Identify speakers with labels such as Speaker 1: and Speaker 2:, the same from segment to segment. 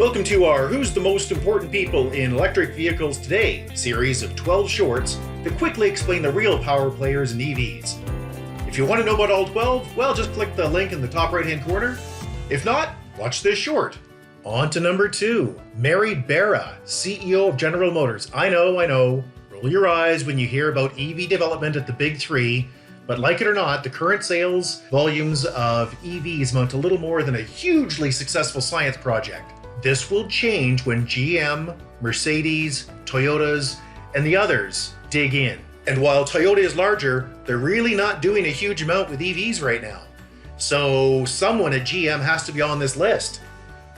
Speaker 1: Welcome to our Who's the Most Important People in Electric Vehicles Today series of 12 shorts that quickly explain the real power players in EVs. If you want to know about all 12, well, just click the link in the top right hand corner. If not, watch this short. On to number 2, Mary Barra, CEO of General Motors. I know, roll your eyes when you hear about EV development at the big three, but like it or not, the current sales volumes of EVs amount to little more than a hugely successful science project. This will change when GM, Mercedes, Toyotas, and the others dig in. And while Toyota is larger, they're really not doing a huge amount with EVs right now. So someone at GM has to be on this list.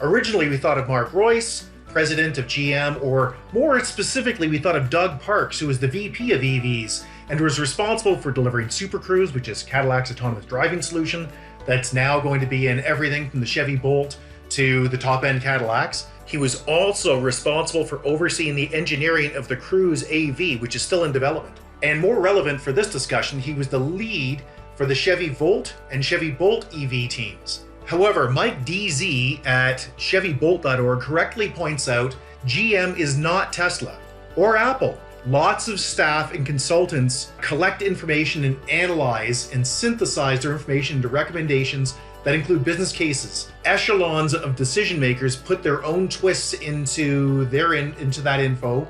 Speaker 1: Originally, we thought of Mark Royce, president of GM, or more specifically, we thought of Doug Parks, who was the VP of EVs and was responsible for delivering Super Cruise, which is Cadillac's autonomous driving solution that's now going to be in everything from the Chevy Bolt to the top-end Cadillacs. He was also responsible for overseeing the engineering of the Cruise AV, which is still in development. And more relevant for this discussion, he was the lead for the Chevy Volt and Chevy Bolt EV teams. However, Mike DZ at ChevyBolt.org correctly points out GM is not Tesla or Apple. Lots of staff and consultants collect information and analyze and synthesize their information into recommendations that include business cases. Echelons of decision makers put their own twists into that info,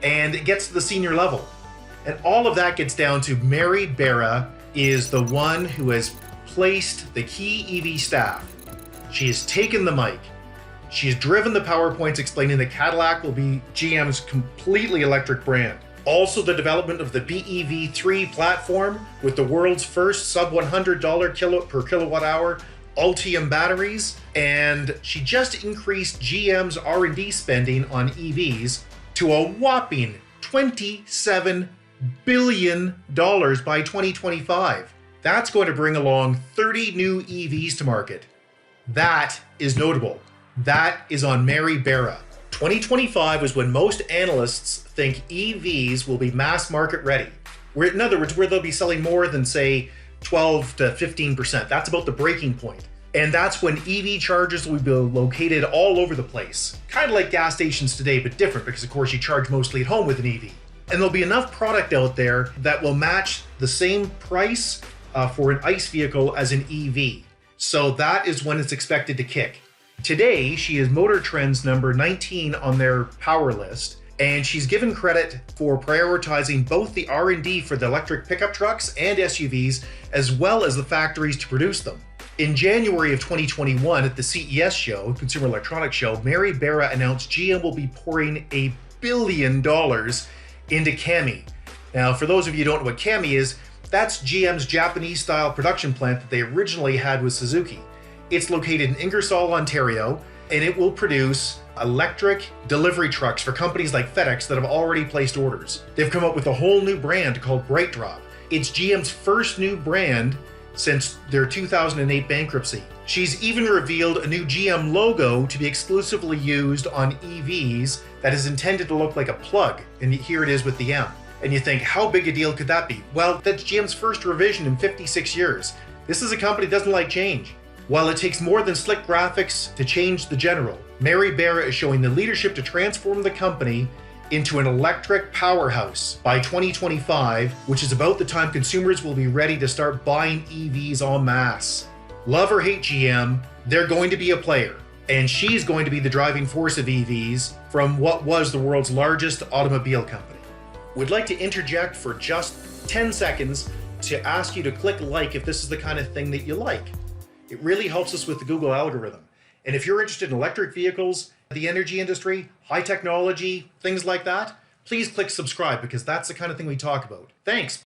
Speaker 1: and it gets to the senior level. And all of that gets down to Mary Barra is the one who has placed the key EV staff. She has taken the mic. She has driven the PowerPoints explaining that Cadillac will be GM's completely electric brand. Also the development of the BEV3 platform with the world's first sub $100 per kilowatt hour Ultium batteries, and she just increased GM's R&D spending on EVs to a whopping $27 billion by 2025. That's going to bring along 30 new EVs to market. That is notable. That is on Mary Barra. 2025 is when most analysts think EVs will be mass market ready. In other words, where they'll be selling more than, say, 12 to 15%. That's about the breaking point. And that's when EV chargers will be located all over the place. Kind of like gas stations today, but different because, of course, you charge mostly at home with an EV. And there'll be enough product out there that will match the same price for an ICE vehicle as an EV. So that is when it's expected to kick. Today, she is Motor Trend's number 19 on their power list, and she's given credit for prioritizing both the R&D for the electric pickup trucks and SUVs, as well as the factories to produce them. In January of 2021 at the CES show, Consumer Electronics Show, Mary Barra announced GM will be pouring $1 billion into CAMI. Now, for those of you who don't know what CAMI is, that's GM's Japanese-style production plant that they originally had with Suzuki. It's located in Ingersoll, Ontario, and it will produce electric delivery trucks for companies like FedEx that have already placed orders. They've come up with a whole new brand called BrightDrop. It's GM's first new brand since their 2008 bankruptcy. She's even revealed a new GM logo to be exclusively used on EVs that is intended to look like a plug, and here it is with the M. And you think, how big a deal could that be? Well, that's GM's first revision in 56 years. This is a company that doesn't like change. While it takes more than slick graphics to change the general, Mary Barra is showing the leadership to transform the company into an electric powerhouse by 2025, which is about the time consumers will be ready to start buying EVs en masse. Love or hate GM, they're going to be a player, and she's going to be the driving force of EVs from what was the world's largest automobile company. We'd like to interject for just 10 seconds to ask you to click like if this is the kind of thing that you like. It really helps us with the Google algorithm. And if you're interested in electric vehicles, the energy industry, high technology, things like that, please click subscribe because that's the kind of thing we talk about. Thanks.